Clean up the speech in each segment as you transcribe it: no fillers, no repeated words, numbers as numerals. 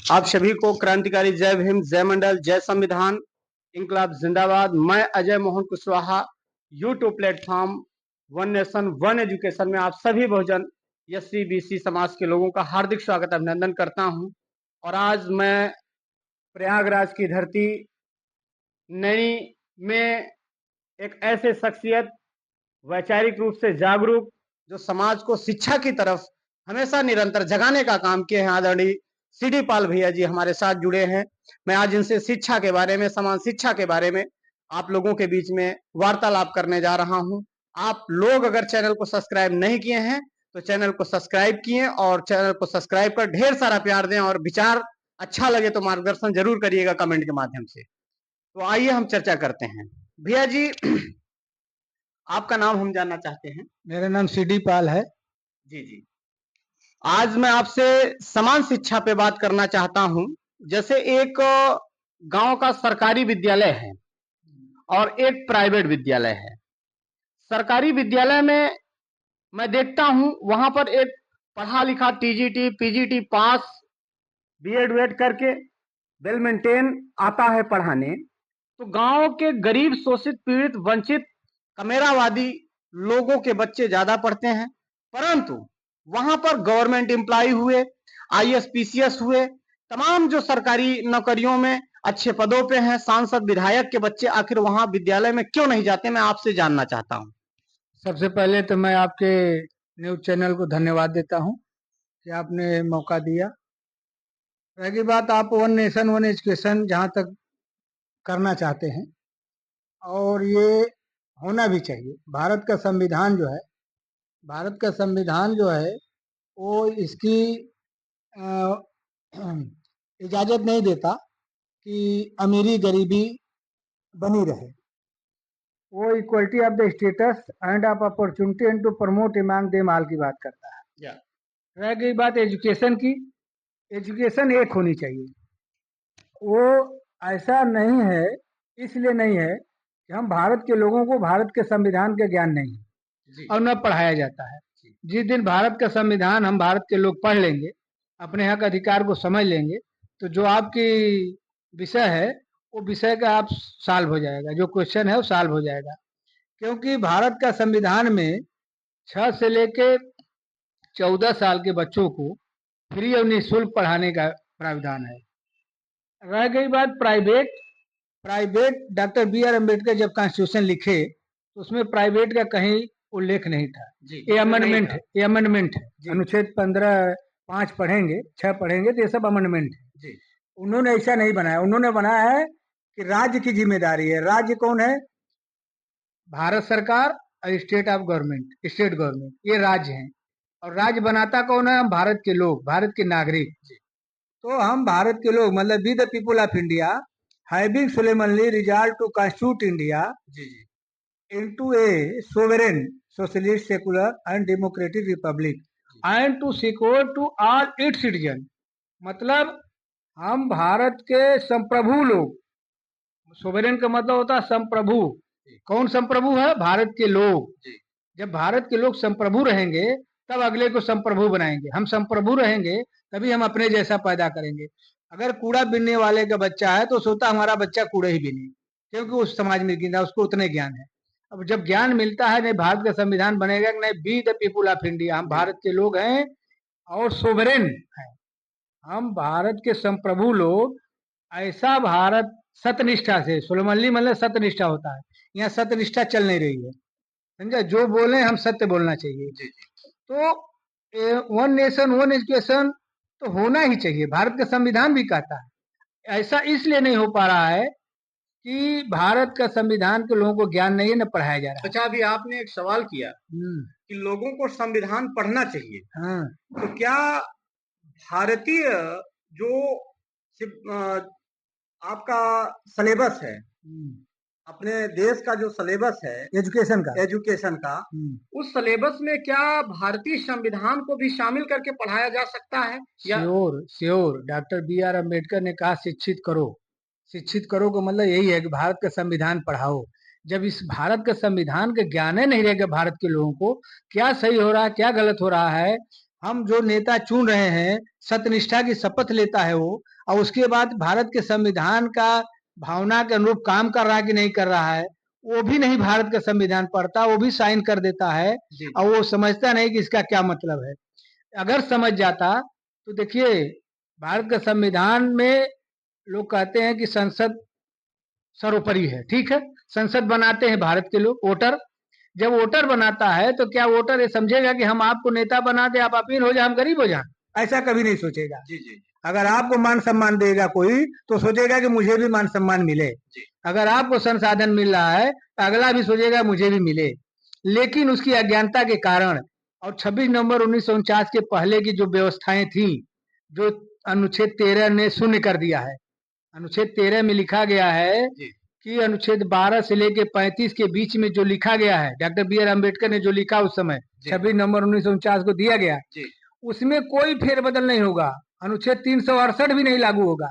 आप सभी को क्रांतिकारी जय भीम, जय मंडल, जय संविधान, इंकलाब जिंदाबाद। मैं Ajay Mohan Kushwaha, YouTube platform one nation one education में आप सभी बहुजन एससी बीसी समाज के लोगों का हार्दिक स्वागत अभिनंदन करता हूं। और आज मैं प्रयागराज की धरती नैनी में एक ऐसे शख्सियत, वैचारिक रूप से जागरूक, जो समाज को शिक्षा की तरफ हमेशा निरंतर जगाने का काम किए हैं, आदरणीय सीडी पाल भैया जी हमारे साथ जुड़े हैं। मैं आज इनसे शिक्षा के बारे में, समान शिक्षा के बारे में आप लोगों के बीच में वार्तालाप करने जा रहा हूं। आप लोग अगर चैनल को सब्सक्राइब नहीं किए हैं तो चैनल को सब्सक्राइब किए और चैनल को सब्सक्राइब कर ढेर सारा प्यार दें, और विचार अच्छा लगे तो मार्गदर्शन जरूर करिएगा कमेंट के माध्यम से। तो आइए हम चर्चा करते हैं। भैया जी, आपका नाम हम जानना चाहते हैं। मेरा नाम सीडी पाल है। जी जी। आज मैं आपसे समान शिक्षा पे बात करना चाहता हूं। जैसे एक गांव का सरकारी विद्यालय है और एक प्राइवेट विद्यालय है। सरकारी विद्यालय में मैं देखता हूं वहां पर एक पढ़ा लिखा टीजीटी पीजीटी पास बीएड वेड करके वेल मेंटेन आता है पढ़ाने, तो गांव के गरीब शोषित पीड़ित वंचित कमेरावादी लोगों के बच्चे ज्यादा पढ़ते हैं। परंतु वहां पर गवर्नमेंट एम्प्लॉय हुए, आईएएस पीसीएस हुए, तमाम जो सरकारी नौकरियों में अच्छे पदों पे हैं, सांसद विधायक के बच्चे आखिर वहां विद्यालय में क्यों नहीं जाते, मैं आपसे जानना चाहता हूं। सबसे पहले तो मैं आपके न्यूज चैनल को धन्यवाद देता हूं कि आपने मौका दिया। रही बात, आप वन नेशन वन एजुकेशन जहां तक करना चाहते हैं, और ये होना भी चाहिए। भारत का संविधान जो है, वो इसकी इजाजत नहीं देता कि अमीरी गरीबी बनी रहे। वो equality of the status and of opportunity and to promote among them all की बात करता है। रह गई बात एजुकेशन की, एजुकेशन एक होनी चाहिए। वो ऐसा नहीं है, इसलिए नहीं है कि हम भारत के लोगों को भारत के संविधान के ज्ञान नहीं है और न पढ़ाया जाता है। जिस दिन भारत का संविधान हम भारत के लोग पढ़ लेंगे, अपने हक अधिकार को समझ लेंगे, तो जो आपकी विषय है वो विषय का आप सॉल्व हो जाएगा, जो क्वेश्चन है वो सॉल्व हो जाएगा। क्योंकि भारत का संविधान में 6 से लेके 14 साल के बच्चों को फ्री और निःशुल्क पढ़ाने का प्रावधान है। रह गई बात private doctor B R Ambedkar जब कॉन्स्टिट्यूशन लिखे तो उसमें प्राइवेट का कहीं उल्लेख नहीं था। ये अमेंडमेंट है। अनुच्छेद 15(5) पढ़ेंगे, 6 पढ़ेंगे तो ये सब अमेंडमेंट है। उन्होंने ऐसा नहीं बनाया। उन्होंने बनाया है कि राज्य की जिम्मेदारी है। राज्य कौन है? भारत सरकार और स्टेट गवर्नमेंट, ये राज्य हैं। और राज्य बनाता कौन है? हम भारत के लोग, भारत के नागरिक। तो हम भारत के लोग, मतलब we the people of India having solemnly resolve to constitute India into a sovereign socialist secular and democratic republic and to secure to all its citizen. मतलब हम भारत के संप्रभु लोग। सोवरेन का मतलब होता है संप्रभु। कौन संप्रभु है? भारत के लोग। जब भारत के लोग संप्रभु रहेंगे तब अगले को संप्रभु बनाएंगे। हम संप्रभु रहेंगे तभी हम अपने जैसा पैदा करेंगे। अगर कूड़ा बीनने वाले का बच्चा है तो सोचता हमारा बच्चा कूड़े ही बीने, क्योंकि उस समाज में गिना, उसको उतने ज्ञान है। अब जब ज्ञान मिलता है, नहीं भारत का संविधान बनेगा कि नहीं be the people of India, हम भारत के लोग हैं और सोवरेन हैं। हम भारत के संप्रभु लोग। ऐसा भारत सत्यनिष्ठा से, सोलमल्ली मतलब सत्यनिष्ठा होता है, यहाँ सत्यनिष्ठा चल नहीं रही है। समझा? जो बोले हम सत्य बोलना चाहिए। तो वन नेशन वन एजुकेशन तो होना ही चाहिए, भारत का संविधान भी कहता है। ऐसा इसलिए नहीं हो पा रहा है कि भारत का संविधान के लोगों को ज्ञान नहीं है, न पढ़ाया जा रहा है। अच्छा, अभी आपने एक सवाल किया कि लोगों को संविधान पढ़ना चाहिए। हाँ। तो क्या भारतीय जो आपका सिलेबस है, अपने देश का जो सिलेबस है एजुकेशन का उस सिलेबस में क्या भारतीय संविधान को भी शामिल करके पढ़ाया जा सकता है? Sure. Doctor B R Ambedkar ने कहा शिक्षित करो का मतलब यही है कि भारत का संविधान पढ़ाओ। जब इस भारत के संविधान के ज्ञान नहीं रहेगा भारत के लोगों को, क्या सही हो रहा है क्या गलत हो रहा है, हम जो नेता चुन रहे हैं सत्यनिष्ठा की शपथ लेता है वो, और उसके बाद भारत के संविधान का भावना के अनुरूप काम कर रहा है कि नहीं कर रहा है, वो भी नहीं भारत का संविधान पढ़ता, वो भी साइन कर देता है और वो समझता नहीं कि इसका क्या मतलब है। अगर समझ जाता तो देखिए, भारत का संविधान में लोग कहते हैं कि संसद सर्वोपरि है, ठीक है, संसद बनाते हैं भारत के लोग, वोटर। जब वोटर बनाता है तो क्या वोटर ये समझेगा कि हम आपको नेता बना दे, आप अमीर हो जाए, हम गरीब हो जाए? ऐसा कभी नहीं सोचेगा। जी जी अगर आपको मान सम्मान देगा कोई तो सोचेगा कि मुझे भी मान सम्मान मिले। अगर आपको संसाधन मिल रहा है तो अगला भी सोचेगा मुझे भी मिले। लेकिन उसकी अज्ञानता के कारण और 26 नवंबर 1949 के पहले की जो व्यवस्थाएं थी, जो अनुच्छेद 13 ने शून्य कर दिया है। अनुच्छेद 13 में लिखा गया है कि अनुच्छेद 12 से लेके 35 के बीच में जो लिखा गया है, डॉक्टर बी आर अम्बेडकर ने जो लिखा उस समय 26 नवंबर 1949 को दिया गया, उसमें कोई फेरबदल नहीं होगा। अनुच्छेद 368 भी नहीं लागू होगा।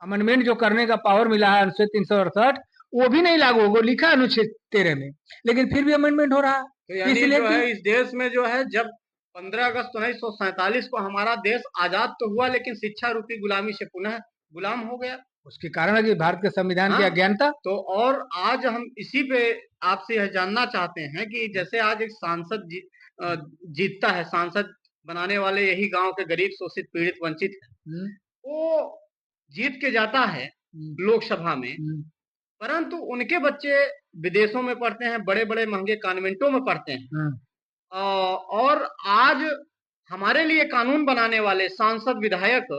अमेंडमेंट जो करने का पावर मिला है अनुच्छेद 368, वो भी नहीं लागू होगा, लिखा अनुच्छेद 13 में, लेकिन फिर भी अमेंडमेंट हो रहा है। तो यानी जो है इस देश में जो है, जब 15 अगस्त 1947 को हमारा देश आजाद तो हुआ, लेकिन शिक्षा रूपी गुलामी से पुनः गुलाम हो गया। उसके कारण है कि भारत के संविधान की अज्ञानता। तो और आज हम इसी पे आपसे यह जानना चाहते हैं कि जैसे आज एक सांसद जीतता है, सांसद बनाने वाले यही गांव के गरीब, शोषित, पीड़ित, वंचित है, वो जीत के जाता है लोकसभा में, परंतु उनके बच्चे विदेशों में पढ़ते हैं, बड़े बड़े महंगे कॉन्वेंटों में पढ़ते हैं, और आज हमारे लिए कानून बनाने वाले सांसद, विधायक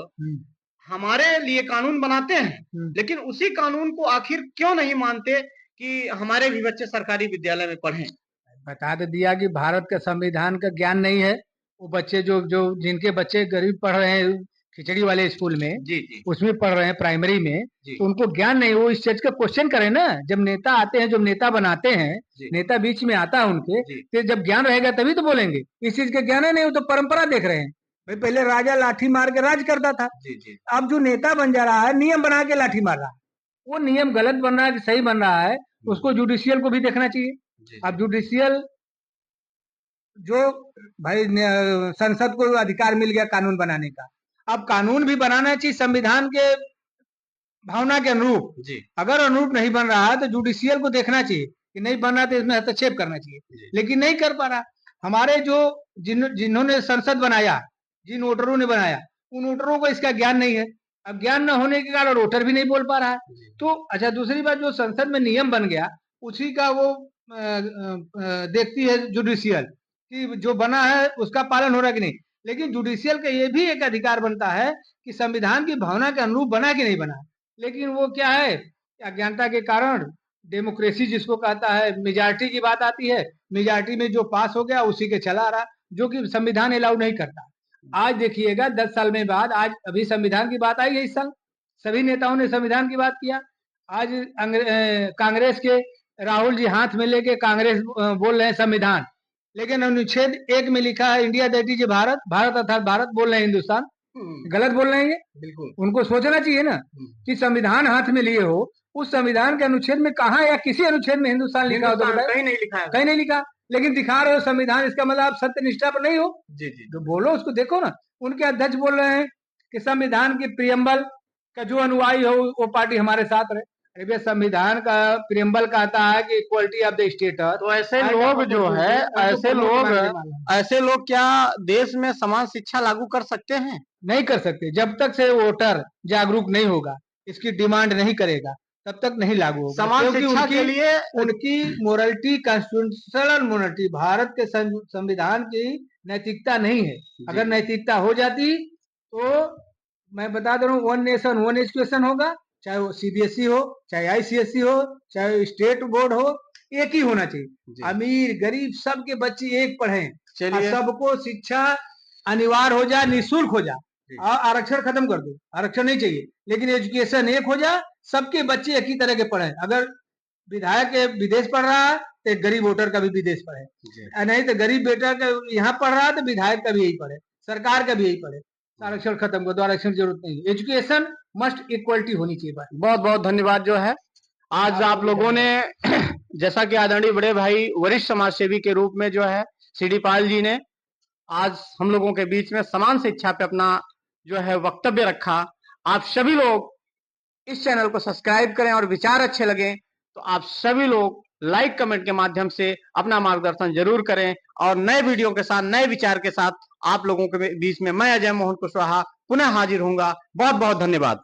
हमारे लिए कानून बनाते हैं, लेकिन उसी कानून को आखिर क्यों नहीं मानते कि हमारे भी बच्चे सरकारी विद्यालय में पढ़ें? बता तो दिया कि भारत का संविधान का ज्ञान नहीं है। वो बच्चे जो जिनके बच्चे गरीब पढ़ रहे हैं खिचड़ी वाले स्कूल में, जी, उसमें पढ़ रहे हैं प्राइमरी में, तो उनको ज्ञान नहीं। वो इस चीज का क्वेश्चन करें ना, जब नेता आते हैं, जब नेता बनाते हैं, नेता बीच में आता है उनके, तो जब ज्ञान रहेगा तभी तो बोलेंगे। इस चीज का ज्ञान है नहीं, वो तो परंपरा देख रहे हैं। भाई पहले राजा लाठी मार के राज करता था, अब जो नेता बन जा रहा है नियम बना के लाठी मार रहा है। वो नियम गलत बन रहा है कि सही बन रहा है, उसको जुडिशियल को भी देखना चाहिए। अब जुडिशियल जो भाई संसद को अधिकार मिल गया कानून बनाने का, अब कानून भी बनाना चाहिए संविधान के भावना के अनुरूप। अगर अनुरूप नहीं बन रहा है तो जुडिशियल को देखना चाहिए कि नहीं बन रहा तो इसमें हस्तक्षेप करना चाहिए, लेकिन नहीं कर पा रहा। हमारे जो जिन्होंने संसद बनाया, जिन वोटरों ने बनाया, उन वोटरों को इसका ज्ञान नहीं है। अब ज्ञान न होने के कारण वोटर भी नहीं बोल पा रहा है। तो अच्छा, दूसरी बात, जो संसद में नियम बन गया उसी का वो देखती है जुडिशियल कि जो बना है उसका पालन हो रहा है कि नहीं। लेकिन जुडिशियल का ये भी एक अधिकार बनता है कि संविधान की भावना के अनुरूप बना कि नहीं बना। लेकिन वो क्या है, अज्ञानता के कारण डेमोक्रेसी जिसको कहता है, मेजॉरिटी की बात आती है, मेजॉरिटी में जो पास हो गया उसी के चला रहा, जो कि संविधान अलाउ नहीं करता। आज देखिएगा 10 साल में बाद, आज अभी संविधान की बात आई है इस साल, सभी नेताओं ने संविधान की बात किया। आज कांग्रेस के राहुल जी हाथ में लेके कांग्रेस बोल रहे हैं संविधान, लेकिन अनुच्छेद 1 में लिखा है India that is Bharat, Bharat अर्थात भारत बोल रहे हैं हिंदुस्तान। गलत बोल रहे हैं ये, बिल्कुल। उनको सोचना चाहिए ना कि संविधान हाथ में लिए हो, उस संविधान के अनुच्छेद में कहा या किसी अनुच्छेद में हिंदुस्तान लिखा हो तो कहीं नहीं लिखा है, कहीं नहीं लिखा, लेकिन दिखा रहे हो संविधान, इसका मतलब आप सत्यनिष्ठा पर नहीं हो। जी जी, तो बोलो, उसको देखो ना। उनके अध्यक्ष बोल रहे हैं कि संविधान की प्रियम्बल का जो अनुयायी हो वो पार्टी हमारे साथ रहे। अरे संविधान का प्रियम्बल कहता है कि इक्वलिटी ऑफ द स्टेटस। तो ऐसे लोग जो है, ऐसे लोग क्या देश में समान शिक्षा लागू कर सकते हैं? नहीं कर सकते। जब तक से वोटर जागरूक नहीं होगा, इसकी डिमांड नहीं करेगा, तब तक नहीं लागू होगा। समान शिक्षा के लिए उनकी मोरलिटी, कॉन्स्टिट्यूशनल मोरलिटी, भारत के संविधान की नैतिकता नहीं है। अगर नैतिकता हो जाती तो मैं बता दे रहा हूँ, 1 नेशन 1 एजुकेशन होगा, चाहे वो सीबीएसई हो, चाहे आईसीएसई हो, चाहे स्टेट बोर्ड हो, एक ही होना चाहिए। अमीर गरीब सबके बच्चे एक पढ़ें, सबको शिक्षा अनिवार्य हो जाए, निःशुल्क हो जाए, और आरक्षण खत्म कर दो, आरक्षण नहीं चाहिए, लेकिन एजुकेशन एक हो जाए, सबके बच्चे एक ही तरह के पढ़े। अगर विधायक विदेश पढ़ रहा है तो एक गरीब वोटर का भी विदेश पढ़े, नहीं तो गरीब बेटा का यहाँ पढ़ रहा है तो विधायक का भी यही पढ़े, सरकार का भी यही पढ़े। आरक्षण खत्म कर दो, आरक्षण की जरूरत नहीं। एजुकेशन मस्ट इक्वलिटी होनी चाहिए। बहुत बहुत धन्यवाद जो है आज आप लोगों ने जैसा कि आदरणीय बड़े भाई वरिष्ठ समाज सेवी के रूप में जो है सीडी पाल जी ने आज हम लोगों के बीच में समान शिक्षा पे अपना जो है वक्तव्य रखा। आप सभी लोग इस चैनल को सब्सक्राइब करें और विचार अच्छे लगे तो आप सभी लोग लाइक कमेंट के माध्यम से अपना मार्गदर्शन जरूर करें। और नए वीडियो के साथ, नए विचार के साथ आप लोगों के बीच में मैं अजय मोहन कुशवाहा पुनः हाजिर होऊंगा। बहुत बहुत धन्यवाद।